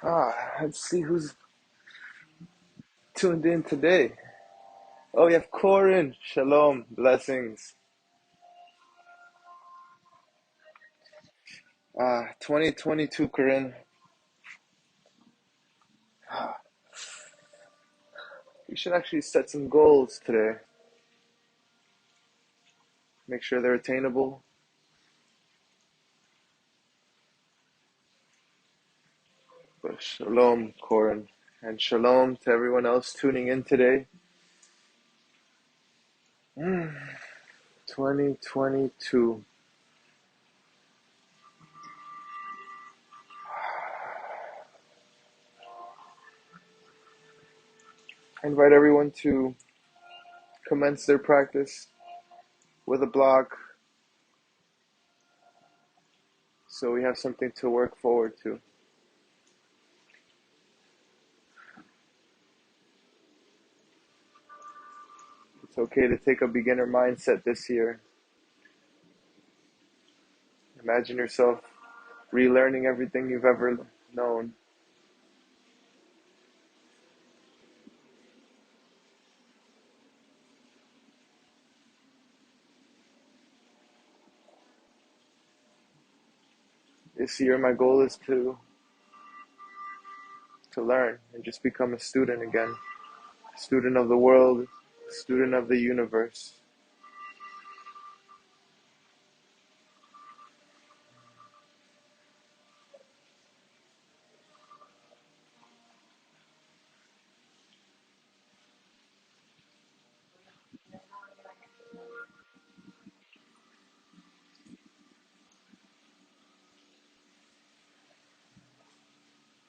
Let's see who's tuned in today. Oh, we have Corin. Shalom. Blessings. 2022, Corin. You should actually set some goals today. Make sure they're attainable. But shalom, Corin. And shalom to everyone else tuning in today. 2022. I invite everyone to commence their practice with a block so we have something to work forward to. It's okay to take a beginner mindset this year. Imagine yourself relearning everything you've ever known. This year my goal is to learn and just become a student again. Student of the world, student of the universe.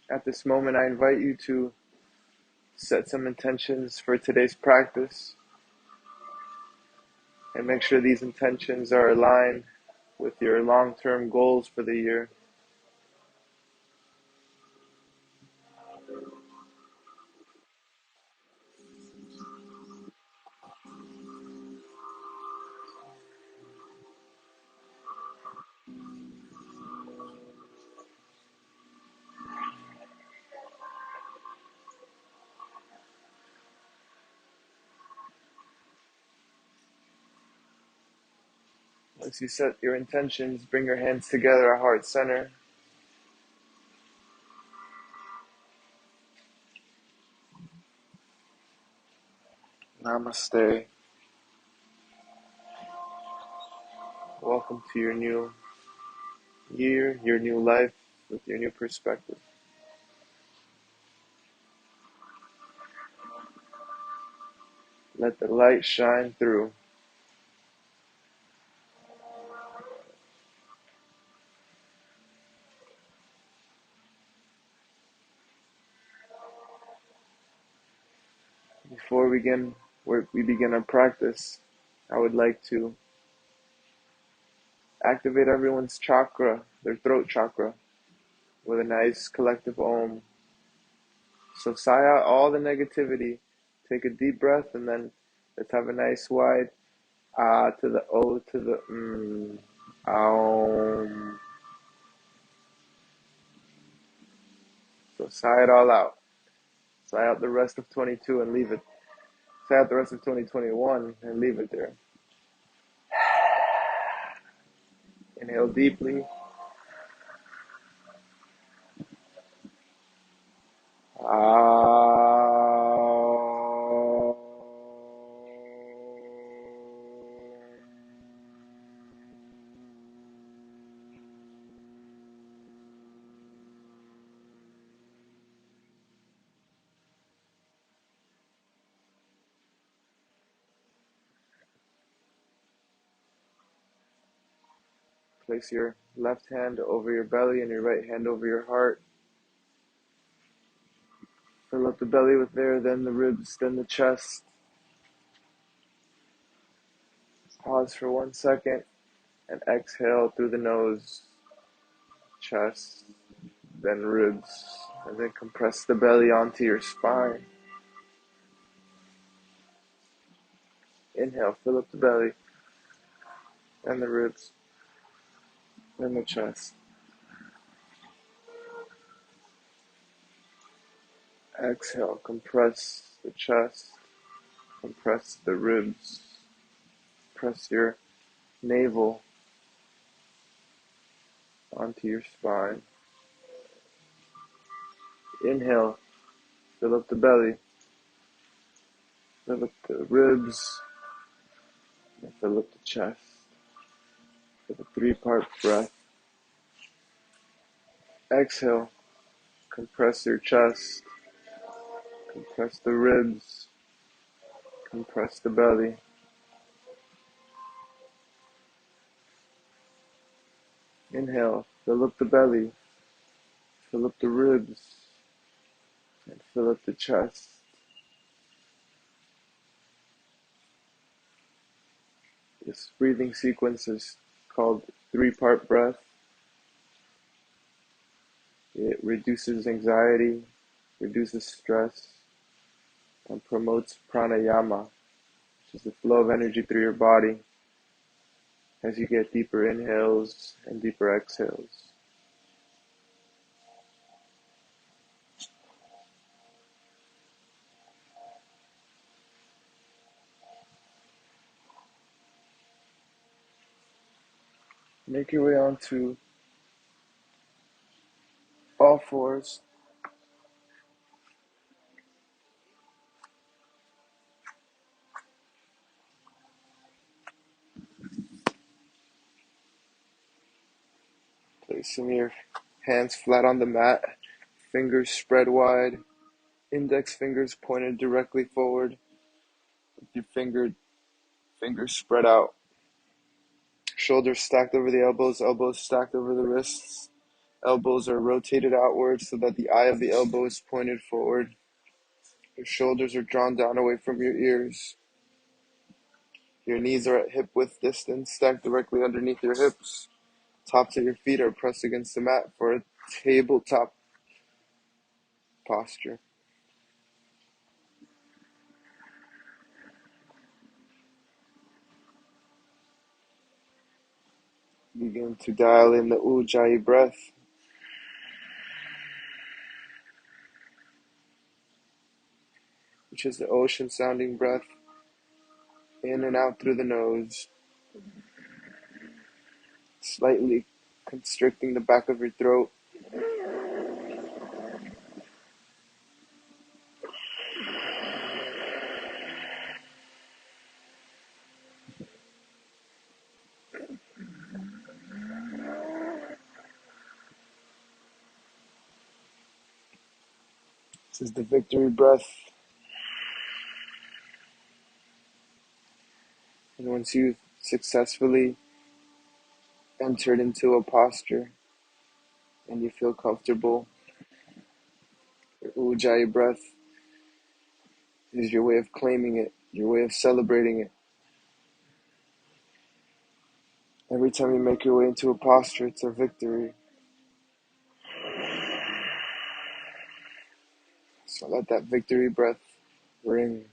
At this moment, I invite you to set some intentions for today's practice and make sure these intentions are aligned with your long-term goals for the year. Once you set your intentions, bring your hands together at heart center. Namaste. Welcome to your new year, your new life, with your new perspective. Let the light shine through. Before we begin our practice, I would like to activate everyone's chakra, their throat chakra, with a nice collective Om. So sigh out all the negativity. Take a deep breath and then let's have a nice wide Ah to the O to the Om. So sigh it all out. Sigh out the rest of 22 and leave it. Sigh out the rest of 2021 and leave it there. Inhale deeply. Place your left hand over your belly and your right hand over your heart. Fill up the belly with air, then the ribs, then the chest. Pause for 1 second and exhale through the nose, chest, then ribs, and then compress the belly onto your spine. Inhale, fill up the belly, then the ribs, then the chest. Exhale, compress the chest, compress the ribs, press your navel onto your spine. Inhale, fill up the belly, fill up the ribs, and fill up the chest. For the 3-part breath. Exhale, compress your chest, compress the ribs, compress the belly. Inhale, fill up the belly, fill up the ribs, and fill up the chest. This breathing sequence is called 3-part breath. It reduces anxiety, reduces stress, and promotes pranayama, which is the flow of energy through your body as you get deeper inhales and deeper exhales. Make your way onto all fours. Placing your hands flat on the mat, fingers spread wide, index fingers pointed directly forward, with your fingers spread out. Shoulders stacked over the elbows, elbows stacked over the wrists. Elbows are rotated outward so that the eye of the elbow is pointed forward. Your shoulders are drawn down away from your ears. Your knees are at hip-width distance, stacked directly underneath your hips. Tops of your feet are pressed against the mat for a tabletop posture. Begin to dial in the Ujjayi breath. Which is the ocean sounding breath, in and out through the nose, slightly constricting the back of your throat. This is the victory breath. And once you've successfully entered into a posture and you feel comfortable, your Ujjayi breath is your way of claiming it, your way of celebrating it. Every time you make your way into a posture, it's a victory. So let that victory breath ring.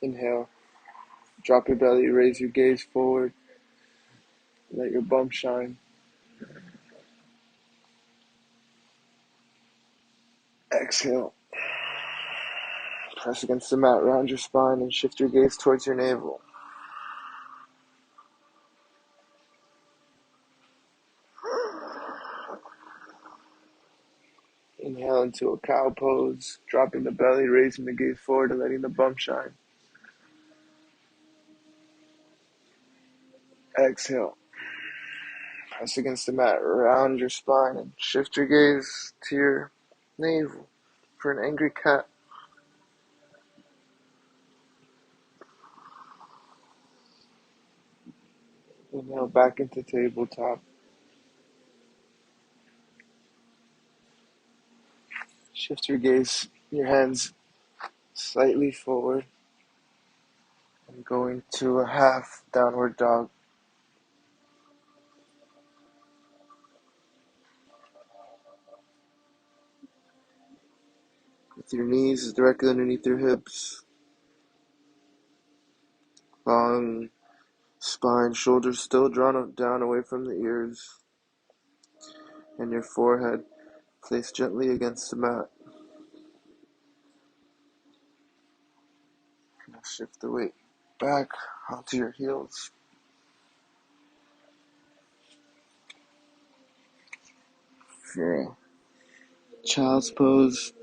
Inhale, drop your belly, raise your gaze forward, let your bum shine. Exhale, press against the mat, round your spine, and shift your gaze towards your navel. Inhale into a cow pose, dropping the belly, raising the gaze forward, and letting the bum shine. Exhale, press against the mat, round your spine, and shift your gaze to your navel for an angry cat. Inhale back into tabletop. Shift your gaze, your hands slightly forward, and go into a half downward dog. With your knees directly underneath your hips, allowing spine, shoulders still drawn down away from the ears, and your forehead placed gently against the mat. Now shift the weight back onto your heels. For a child's pose,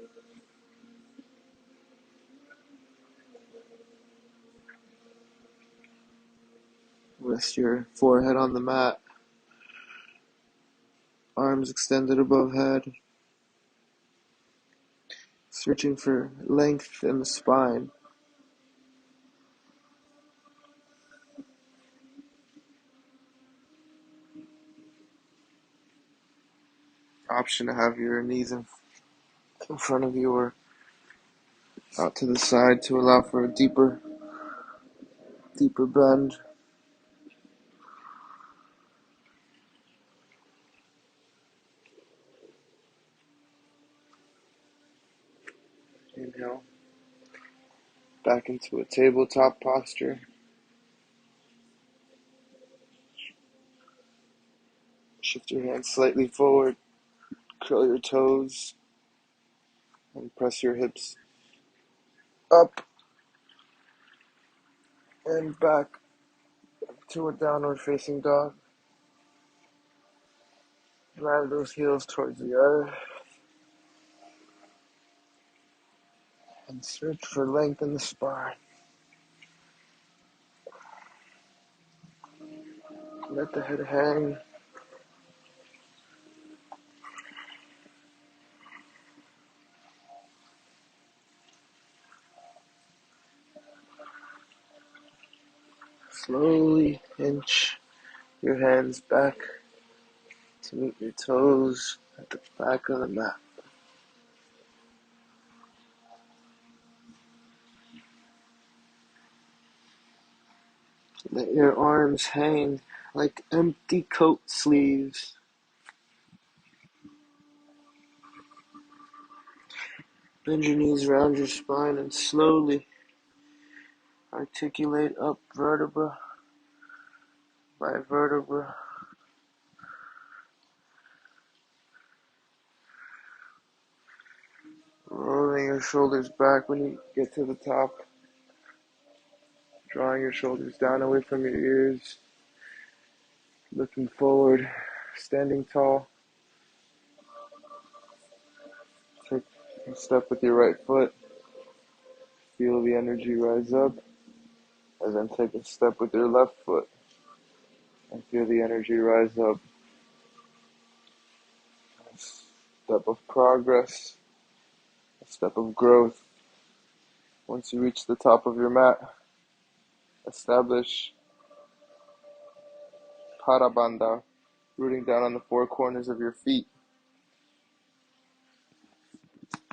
rest your forehead on the mat, arms extended above head, searching for length in the spine. Option to have your knees in front of you or out to the side to allow for a deeper bend. Inhale back into a tabletop posture. Shift your hands slightly forward, curl your toes, and press your hips up and back to a downward facing dog. Drive those heels towards the earth and search for length in the spine. Let the head hang. Slowly inch your hands back to meet your toes at the back of the mat. Let your arms hang like empty coat sleeves. Bend your knees around your spine and slowly articulate up vertebra by vertebra. Rolling your shoulders back when you get to the top. Drawing your shoulders down away from your ears. Looking forward, standing tall. Take a step with your right foot. Feel the energy rise up. And then take a step with your left foot. And feel the energy rise up. A step of progress. A step of growth. Once you reach the top of your mat, establish Parabandha, rooting down on the four corners of your feet,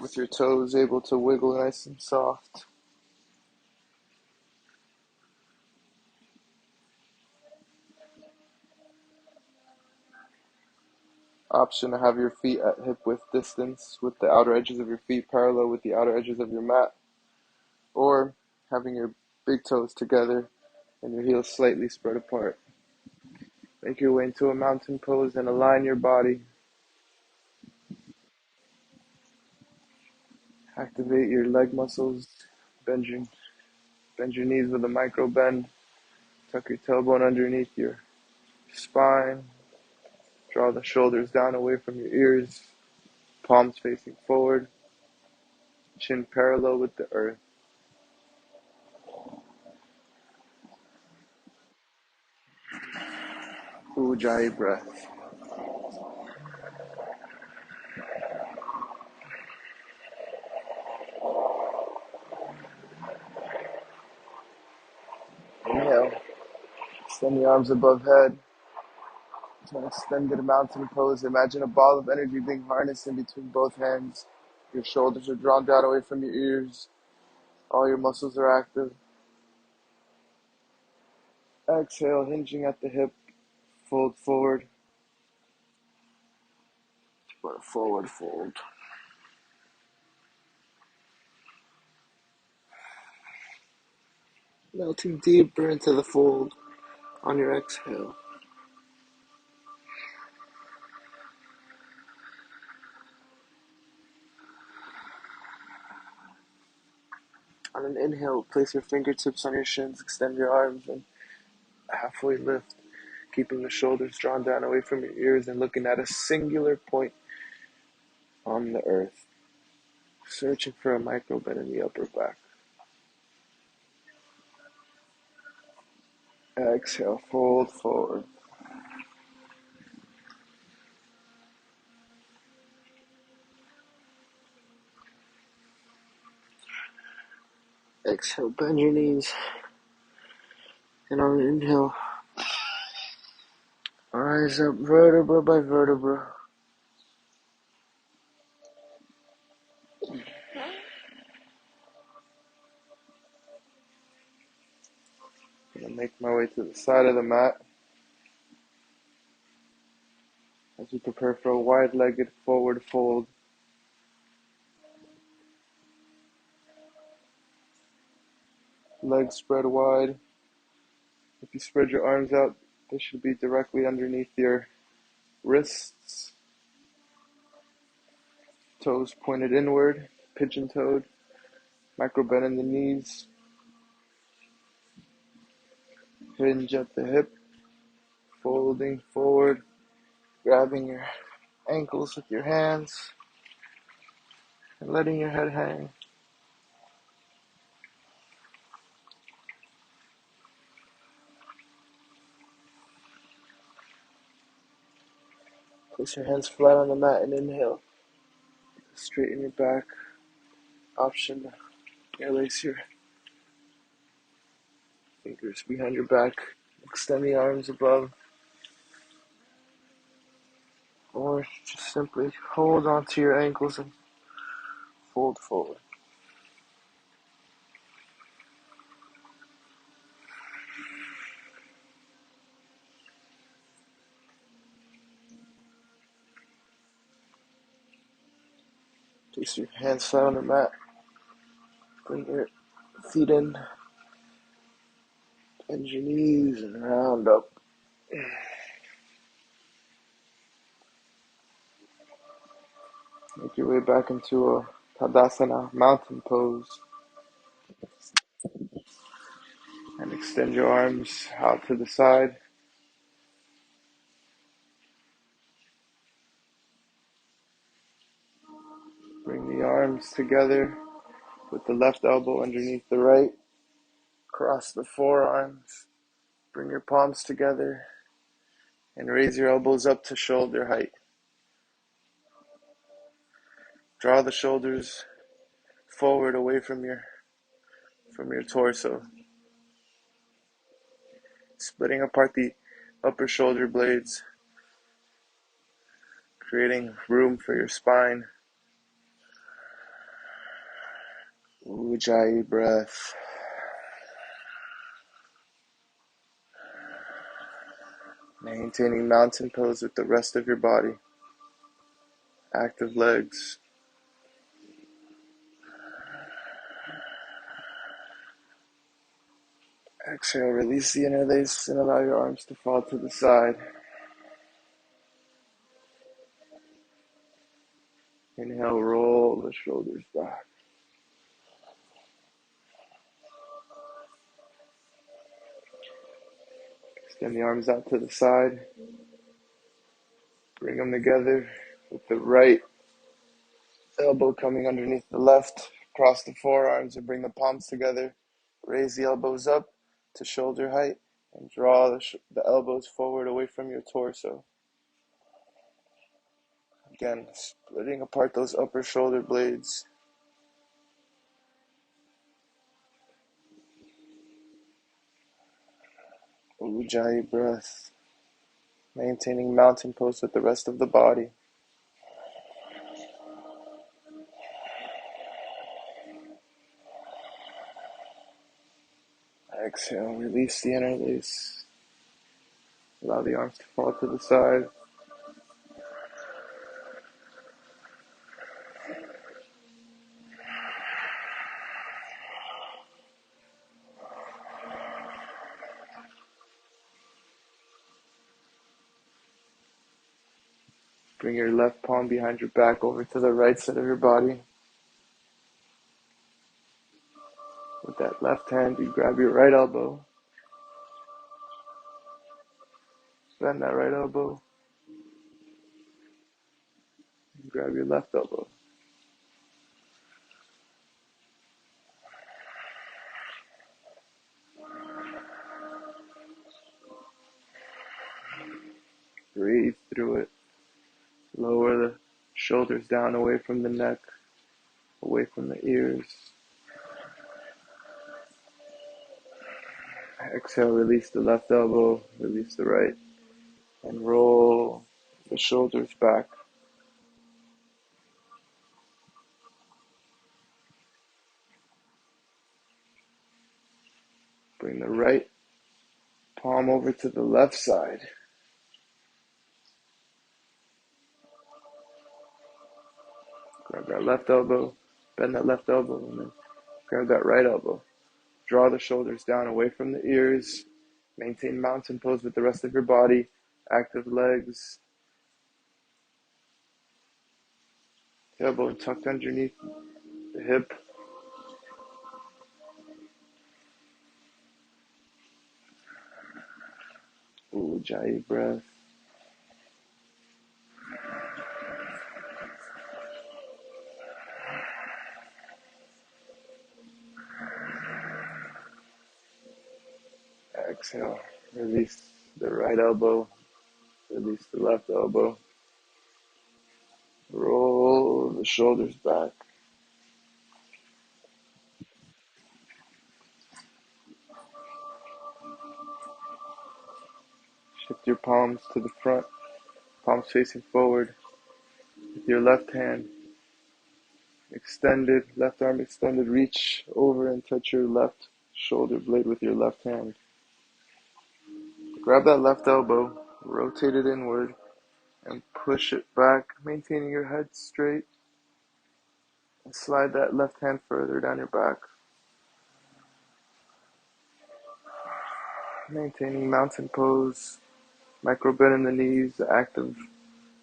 with your toes able to wiggle nice and soft. Option to have your feet at hip width distance, with the outer edges of your feet parallel with the outer edges of your mat, or having your big toes together and your heels slightly spread apart. Make your way into a mountain pose and align your body. Activate your leg muscles. Bend your knees with a micro bend. Tuck your tailbone underneath your spine. Draw the shoulders down away from your ears. Palms facing forward. Chin parallel with the earth. Ujjayi breath. Inhale. Extend the arms above head. It's an extended mountain pose. Imagine a ball of energy being harnessed in between both hands. Your shoulders are drawn down away from your ears. All your muscles are active. Exhale, hinging at the hip. Fold forward. For a forward fold. Melting deeper into the fold. On your exhale, on an inhale, place your fingertips on your shins, extend your arms, and halfway lift, keeping the shoulders drawn down away from your ears and looking at a singular point on the earth, searching for a micro bend in the upper back. Exhale, fold forward. Exhale, bend your knees. And on an inhale, rise up vertebra by vertebra. I'm going to make my way to the side of the mat as we prepare for a wide-legged forward fold. Legs spread wide. If you spread your arms out, they should be directly underneath your wrists. Toes pointed inward, pigeon-toed. Micro bend in the knees. Hinge at the hip. Folding forward. Grabbing your ankles with your hands. And letting your head hang. Place your hands flat on the mat and inhale. Straighten your back. Option, interlace your fingers behind your back. Extend the arms above. Or just simply hold onto your ankles and fold forward. Place your hands flat on the mat. Bring your feet in. Bend your knees and round up. Make your way back into a Tadasana, mountain pose. And extend your arms out to the side. Bring the arms together with the left elbow underneath the right. Cross the forearms. Bring your palms together and raise your elbows up to shoulder height. Draw the shoulders forward away from your torso. Splitting apart the upper shoulder blades, creating room for your spine. Ujjayi breath. Maintaining mountain pose with the rest of your body. Active legs. Exhale, release the interlace and allow your arms to fall to the side. Inhale, roll the shoulders back. Extend the arms out to the side. Bring them together with the right elbow coming underneath the left. Cross the forearms and bring the palms together. Raise the elbows up to shoulder height and draw the elbows forward away from your torso. Again, splitting apart those upper shoulder blades. Ujjayi breath. Maintaining mountain pose with the rest of the body. Exhale, release the interlace. Allow the arms to fall to the side. Bring your left palm behind your back over to the right side of your body. With that left hand, you grab your right elbow. Bend that right elbow. Grab your left elbow. Breathe through it. Lower the shoulders down away from the neck, away from the ears. Exhale, release the left elbow, release the right, and roll the shoulders back. Bring the right palm over to the left side. Grab that left elbow, bend that left elbow, and then grab that right elbow. Draw the shoulders down away from the ears. Maintain mountain pose with the rest of your body. Active legs. Tailbone tucked underneath the hip. Ujjayi breath. Exhale. Release the right elbow. Release the left elbow. Roll the shoulders back. Shift your palms to the front. Palms facing forward. With your left hand extended, left arm extended, reach over and touch your left shoulder blade with your left hand. Grab that left elbow, rotate it inward, and push it back, maintaining your head straight. And slide that left hand further down your back. Maintaining mountain pose, micro bend in the knees, active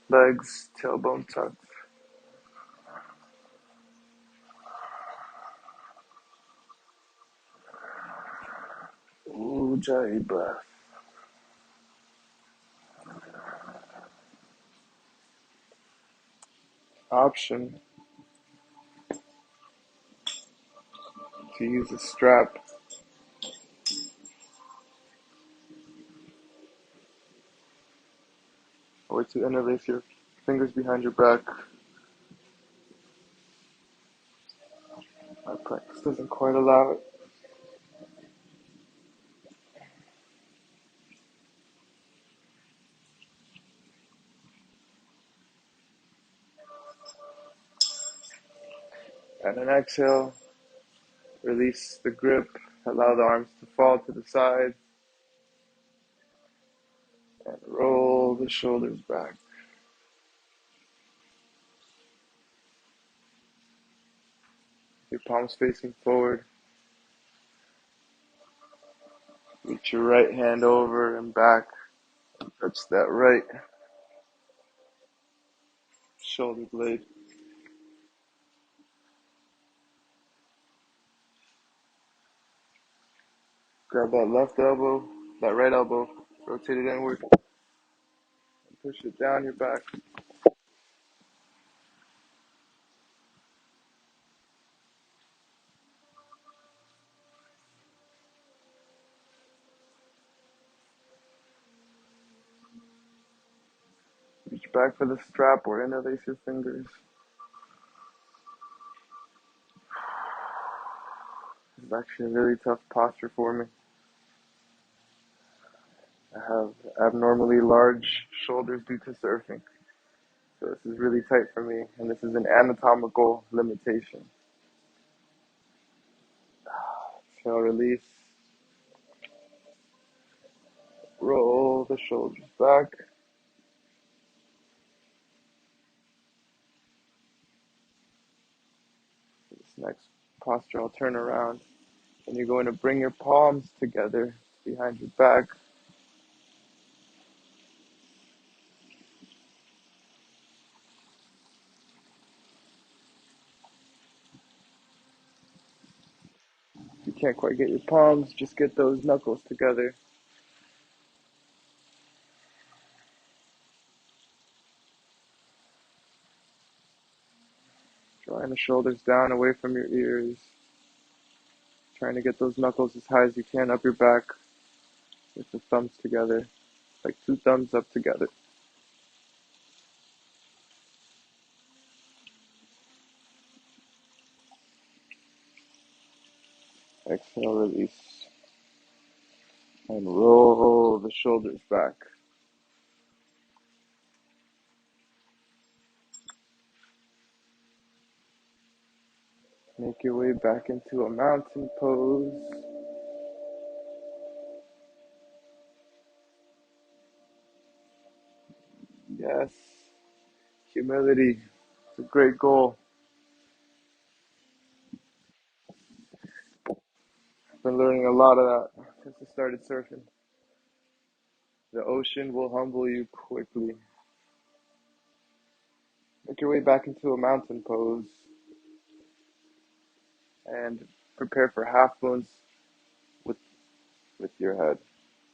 legs, tailbone tucked. Ujjayi breath. Option to use a strap or to interlace your fingers behind your back. My practice doesn't quite allow it. And an exhale, release the grip, allow the arms to fall to the side, and roll the shoulders back. Your palms facing forward. Reach your right hand over and back. Touch that right shoulder blade. Grab that left elbow, that right elbow, rotate it inward, and push it down your back. Reach back for the strap or interlace your fingers. It's actually a really tough posture for me. I have abnormally large shoulders due to surfing. So this is really tight for me, and this is an anatomical limitation. Exhale, release. Roll the shoulders back. This next posture, I'll turn around, and you're going to bring your palms together behind your back. can't quite get your palms, just get those knuckles together. Drawing the shoulders down away from your ears. Trying to get those knuckles as high as you can up your back with the thumbs together, like two thumbs up together. Exhale, release. And roll the shoulders back. Make your way back into a mountain pose. Yes, humility. It's a great goal. I've been learning a lot of that since I started surfing. The ocean will humble you quickly. Make your way back into a mountain pose and prepare for half moons with, with your head.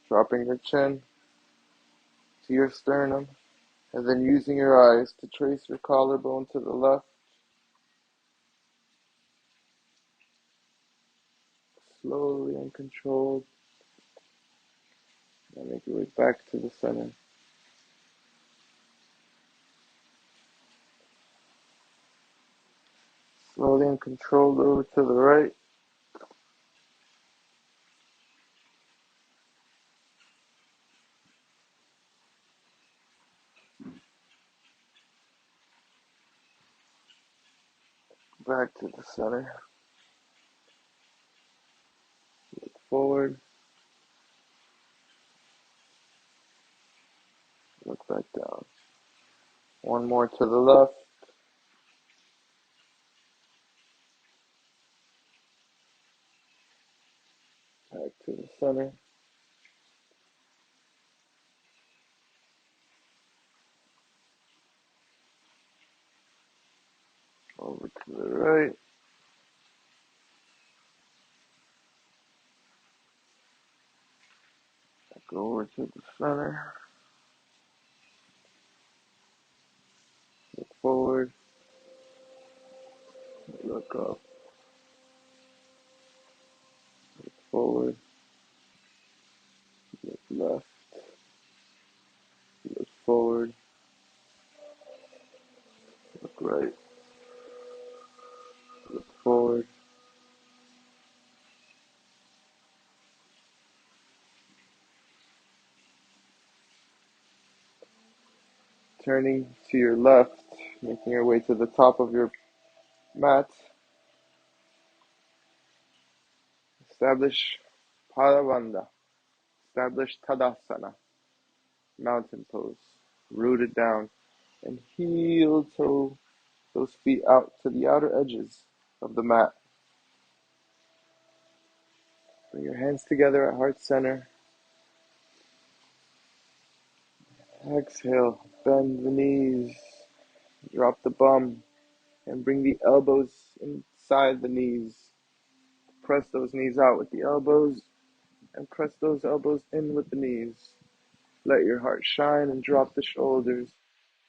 Dropping your chin to your sternum and then using your eyes to trace your collarbone to the left. Slowly and controlled. And make your way back to the center. Slowly and controlled over to the right. Back to the center. Look forward. Look back down. One more to the left. Back to the center. Over to the right. Back over to the center. Look forward. Look up. Look forward. Look left. Look forward. Look right. Look forward. Turning to your left, making your way to the top of your mat. Establish Padavanda. Establish Tadasana. Mountain pose. Rooted down. And heel toe those feet out to the outer edges of the mat. Bring your hands together at heart center. Exhale. Bend the knees. Drop the bum. And bring the elbows inside the knees. Press those knees out with the elbows. And press those elbows in with the knees. Let your heart shine and drop the shoulders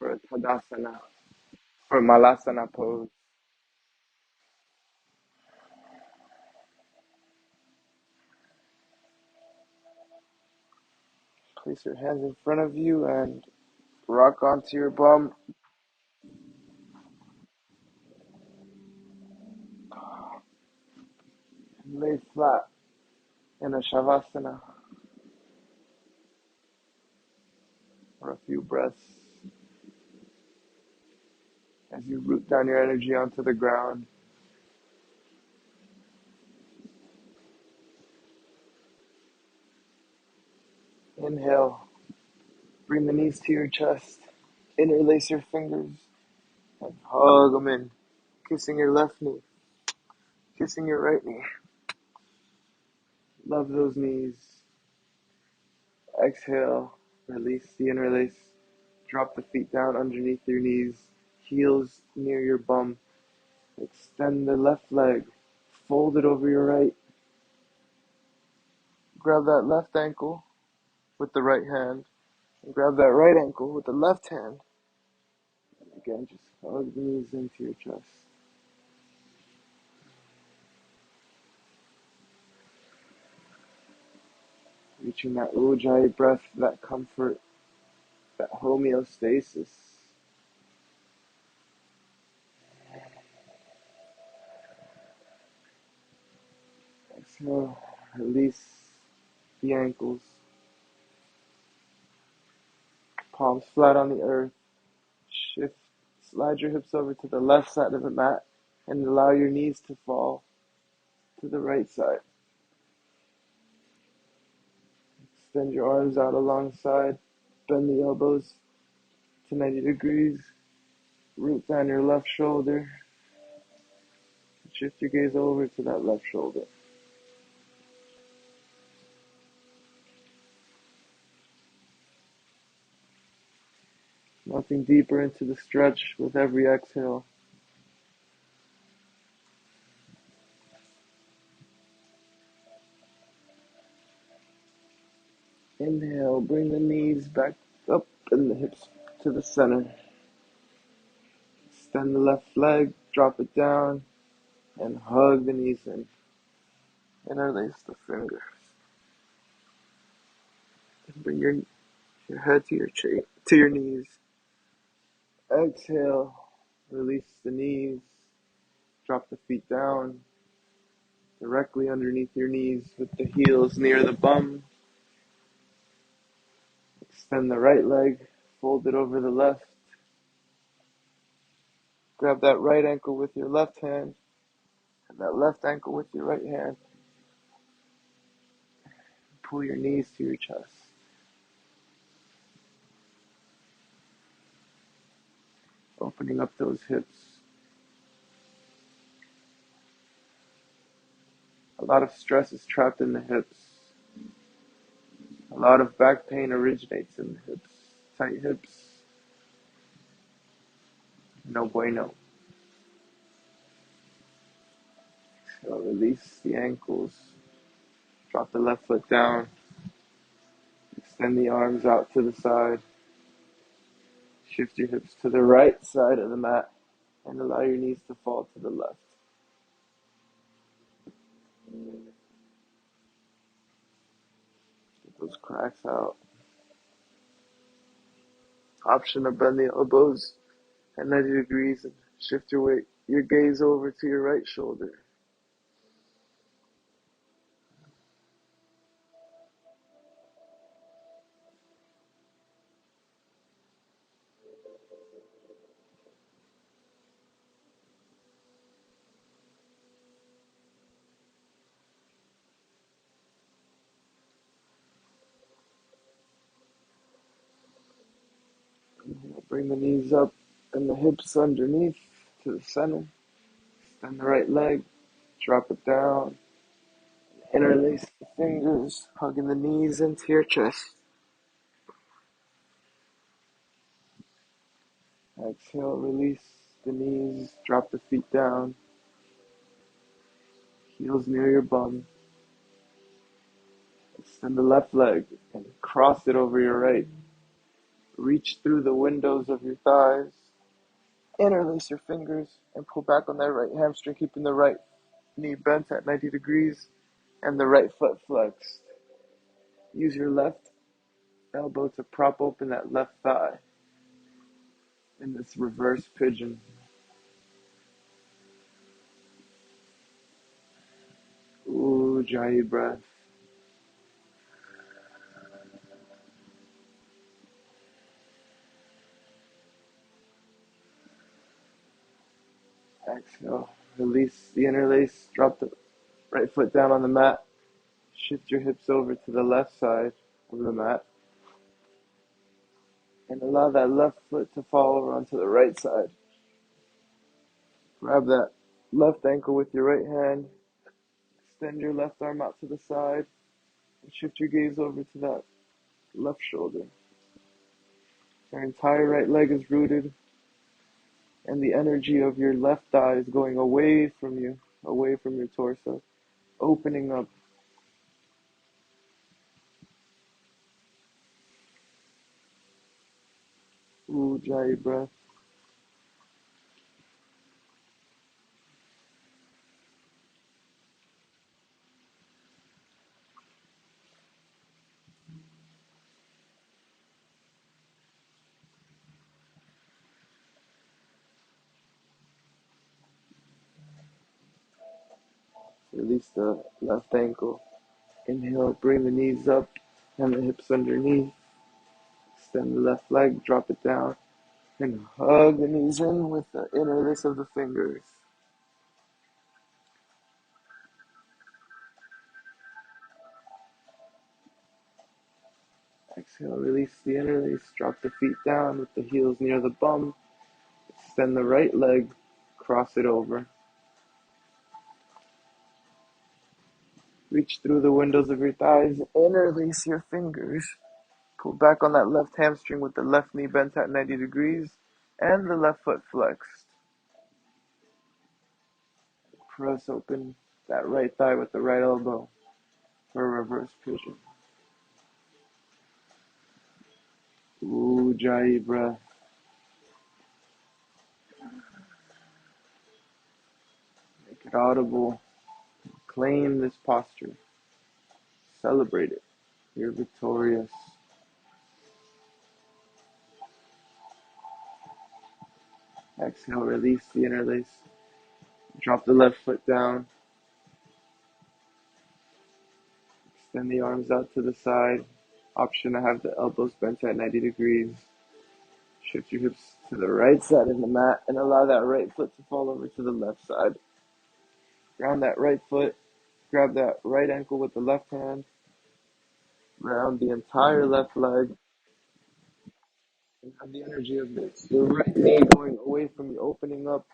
for a Tadasana. For Malasana pose. Place your hands in front of you and rock onto your bum. Lay flat in a Shavasana for a few breaths as you root down your energy onto the ground. Inhale, bring the knees to your chest, interlace your fingers, and hug them in, kissing your left knee, kissing your right knee. Love those knees. Exhale, release the interlace, drop the feet down underneath your knees, heels near your bum. Extend the left leg, fold it over your right, Grab that left ankle with the right hand, and grab that right ankle with the left hand. And again, just hug the knees into your chest. Reaching that ujjayi breath, that comfort, that homeostasis. Exhale, release the ankles. Palms flat on the earth. Shift, slide your hips over to the left side of the mat and allow your knees to fall to the right side. Extend your arms out alongside. Bend the elbows to 90 degrees. Root down your left shoulder. Shift your gaze over to that left shoulder. Melting deeper into the stretch with every exhale. Inhale, bring the knees back up and the hips to the center. Extend the left leg, drop it down, and hug the knees in. Interlace the fingers. And bring your head to your knees. Exhale, release the knees. Drop the feet down, directly underneath your knees with the heels near the bum. Extend the right leg, fold it over the left. Grab that right ankle with your left hand, and that left ankle with your right hand. Pull your knees to your chest. Opening up those hips. A lot of stress is trapped in the hips. A lot of back pain originates in the hips. Tight hips. No bueno. So release the ankles. Drop the left foot down. Extend the arms out to the side. Shift your hips to the right side of the mat and allow your knees to fall to the left. Get those cracks out. Option to bend the elbows at 90 degrees and shift your gaze over to your right shoulder. Bring the knees up and the hips underneath to the center. Extend the right leg, drop it down. Interlace the fingers, hugging the knees into your chest. Exhale, release the knees, drop the feet down. Heels near your bum. Extend the left leg and cross it over your right. Reach through the windows of your thighs. Interlace your fingers and pull back on that right hamstring, keeping the right knee bent at 90 degrees and the right foot flexed. Use your left elbow to prop open that left thigh in this reverse pigeon. Ujjayi breath. Exhale. Release the interlace. Drop the right foot down on the mat. Shift your hips over to the left side of the mat. And allow that left foot to fall over onto the right side. Grab that left ankle with your right hand. Extend your left arm out to the side. And shift your gaze over to that left shoulder. Your entire right leg is rooted. And the energy of your left thigh is going away from you, away from your torso. Opening up. Ujjayi breath. Release the left ankle. Inhale, bring the knees up and the hips underneath. Extend the left leg, drop it down, and hug the knees in with the interlace of the fingers. Exhale, release the interlace, drop the feet down with the heels near the bum. Extend the right leg, cross it over. Reach through the windows of your thighs, interlace your fingers. Pull back on that left hamstring with the left knee bent at 90 degrees and the left foot flexed. Press open that right thigh with the right elbow for a reverse pigeon. Ujjayi breath. Make it audible. Claim this posture. Celebrate it. You're victorious. Exhale, release the interlace. Drop the left foot down. Extend the arms out to the side. Option to have the elbows bent at 90 degrees. Shift your hips to the right side of the mat and allow that right foot to fall over to the left side. Ground that right foot. Grab that right ankle with the left hand. Round the entire left leg. And have the energy of the right knee going away from you, opening up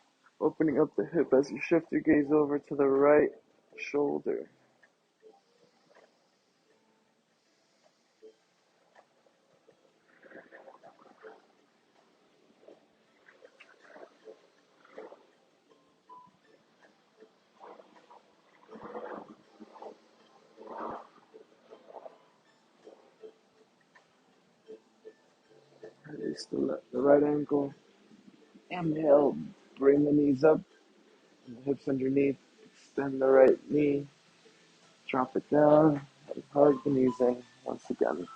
the hip as you shift your gaze over to the right shoulder. Release the right ankle. Inhale, bring the knees up, and the hips underneath. Extend the right knee, drop it down, and hug the knees in once again.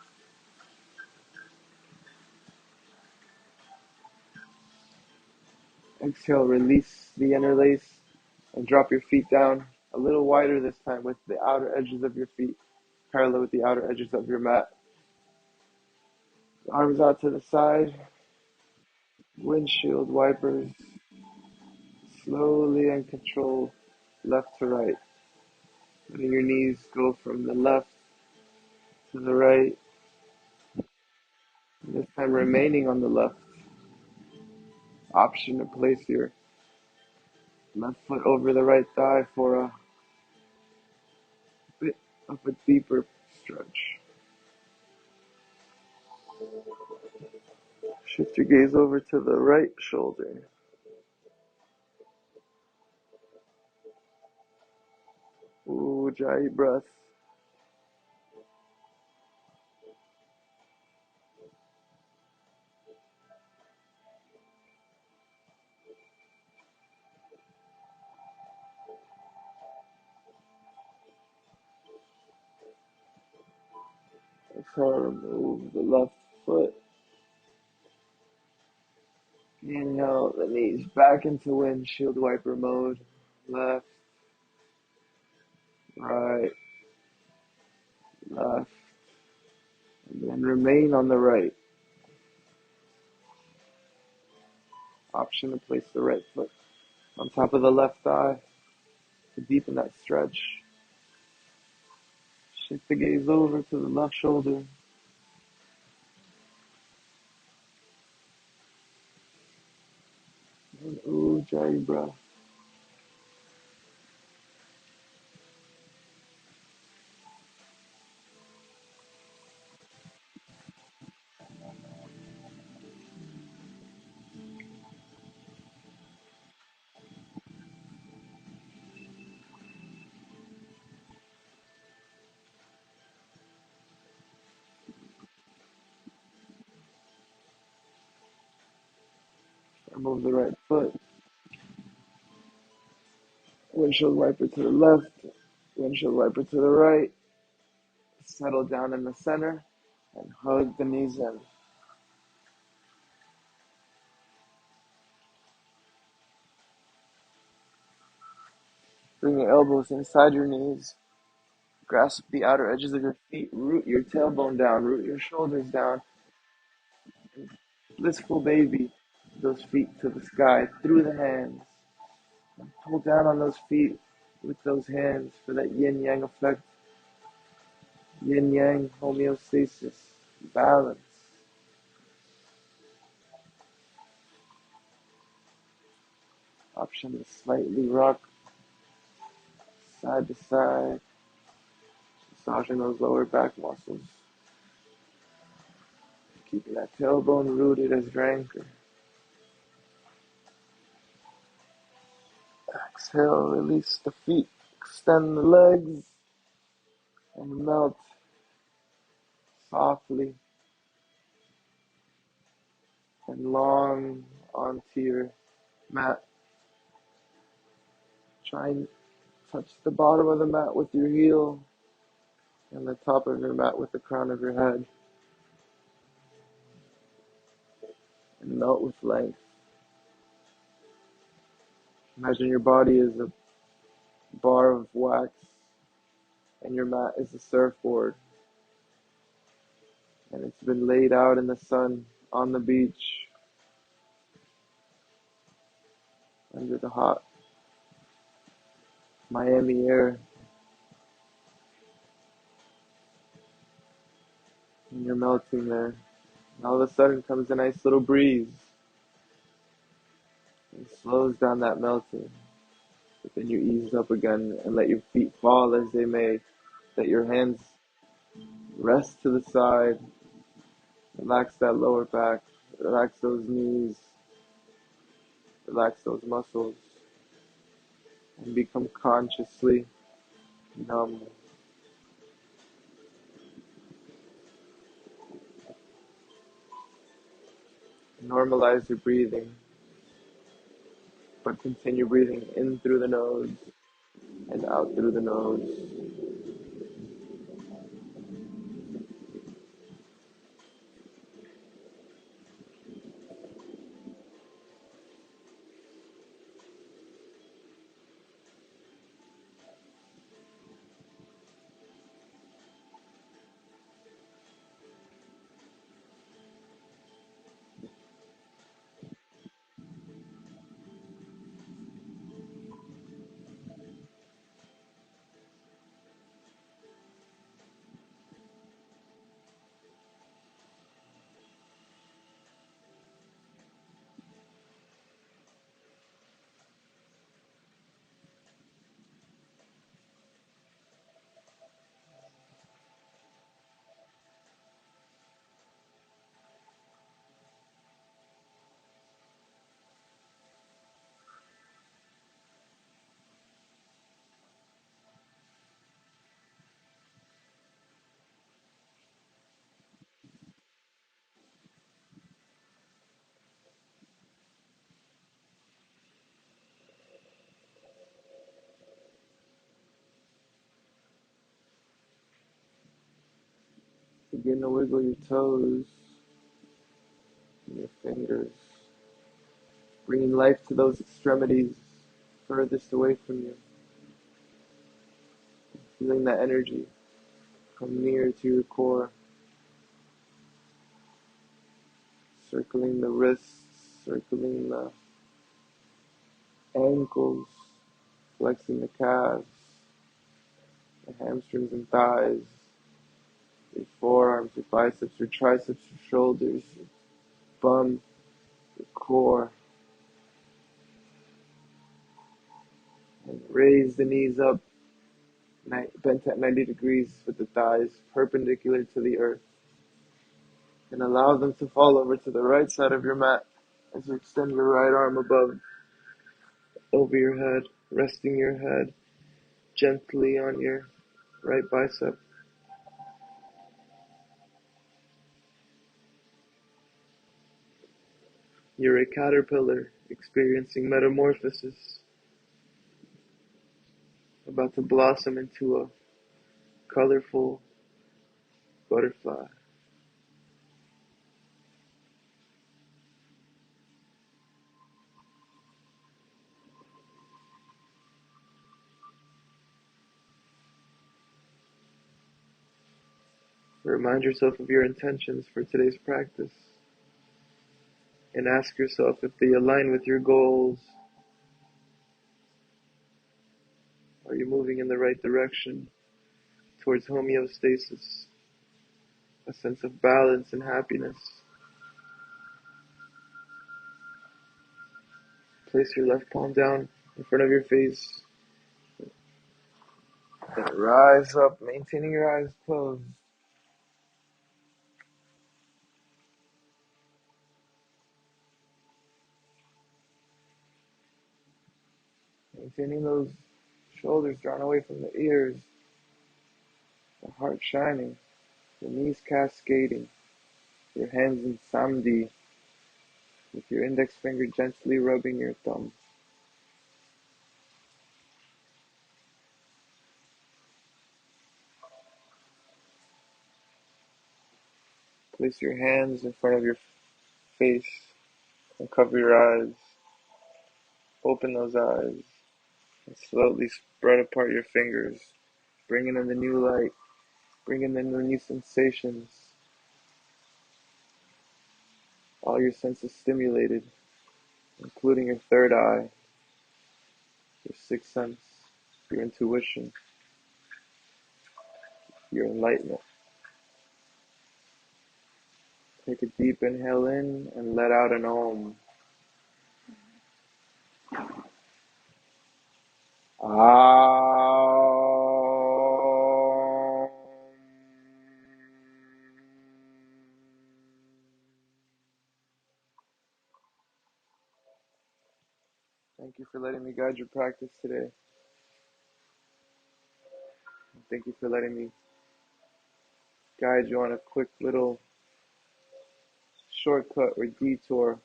Exhale, release the interlace, and drop your feet down a little wider this time with the outer edges of your feet parallel with the outer edges of your mat. Arms out to the side, windshield wipers, slowly and controlled, left to right. Letting your knees go from the left to the right, this time remaining on the left. Option to place your left foot over the right thigh for a bit of a deeper stretch. Shift your gaze over to the right shoulder. Ujjayi breath. Exhale, remove the left foot. Inhale the knees back into windshield wiper mode. Left, right, left, and then remain on the right. Option to place the right foot on top of the left thigh to deepen that stretch. Shift the gaze over to the left shoulder. And Ujjayi breath. Remove the right foot. Windshield wiper to the left. Windshield wiper to the right. Settle down in the center and hug the knees in. Bring your elbows inside your knees. Grasp the outer edges of your feet. Root your tailbone down. Root your shoulders down. Blissful baby. Those feet to the sky through the hands. Pull down on those feet with those hands for that yin-yang effect. Yin-yang homeostasis. Balance. Option to slightly rock side to side. Massaging those lower back muscles. Keeping that tailbone rooted as your anchor. Exhale, release the feet. Extend the legs. And melt softly and long onto your mat. Try and touch the bottom of the mat with your heel and the top of your mat with the crown of your head. And melt with length. Imagine your body is a bar of wax and your mat is a surfboard. And it's been laid out in the sun on the beach under the hot Miami air. And you're melting there. And all of a sudden comes a nice little breeze. And slows down that melting. But then you ease up again and let your feet fall as they may. Let your hands rest to the side. Relax that lower back. Relax those knees. Relax those muscles. And become consciously numb. Normalize your breathing. But continue breathing in through the nose and out through the nose. Begin to wiggle your toes and your fingers. Bringing life to those extremities furthest away from you. Feeling that energy come near to your core. Circling the wrists, circling the ankles, flexing the calves, the hamstrings and thighs, your forearms, your biceps, your triceps, your shoulders, your bum, your core. And raise the knees up, bent at 90 degrees with the thighs perpendicular to the earth. And allow them to fall over to the right side of your mat as you extend your right arm above, over your head, resting your head gently on your right bicep. You're a caterpillar experiencing metamorphosis, about to blossom into a colorful butterfly. Remind yourself of your intentions for today's practice and ask yourself if they align with your goals. Are you moving in the right direction towards homeostasis, a sense of balance and happiness? Place your left palm down in front of your face. Then rise up, maintaining your eyes closed. Maintaining those shoulders drawn away from the ears, the heart shining, the knees cascading, your hands in samdhi, with your index finger gently rubbing your thumb. Place your hands in front of your face and cover your eyes. Open those eyes and slowly spread apart your fingers, bringing in the new light, bringing in the new sensations. All your senses stimulated, including your third eye, your sixth sense, your intuition, your enlightenment. Take a deep inhale in and let out an om. Om. Thank you for letting me guide your practice today. Thank you for letting me guide you on a quick little shortcut or detour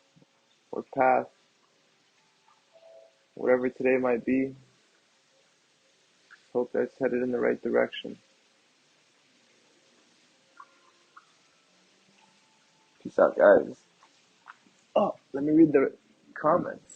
or path, whatever today might be. Hope that's headed in the right direction. Peace out, guys. Oh, let me read the comments.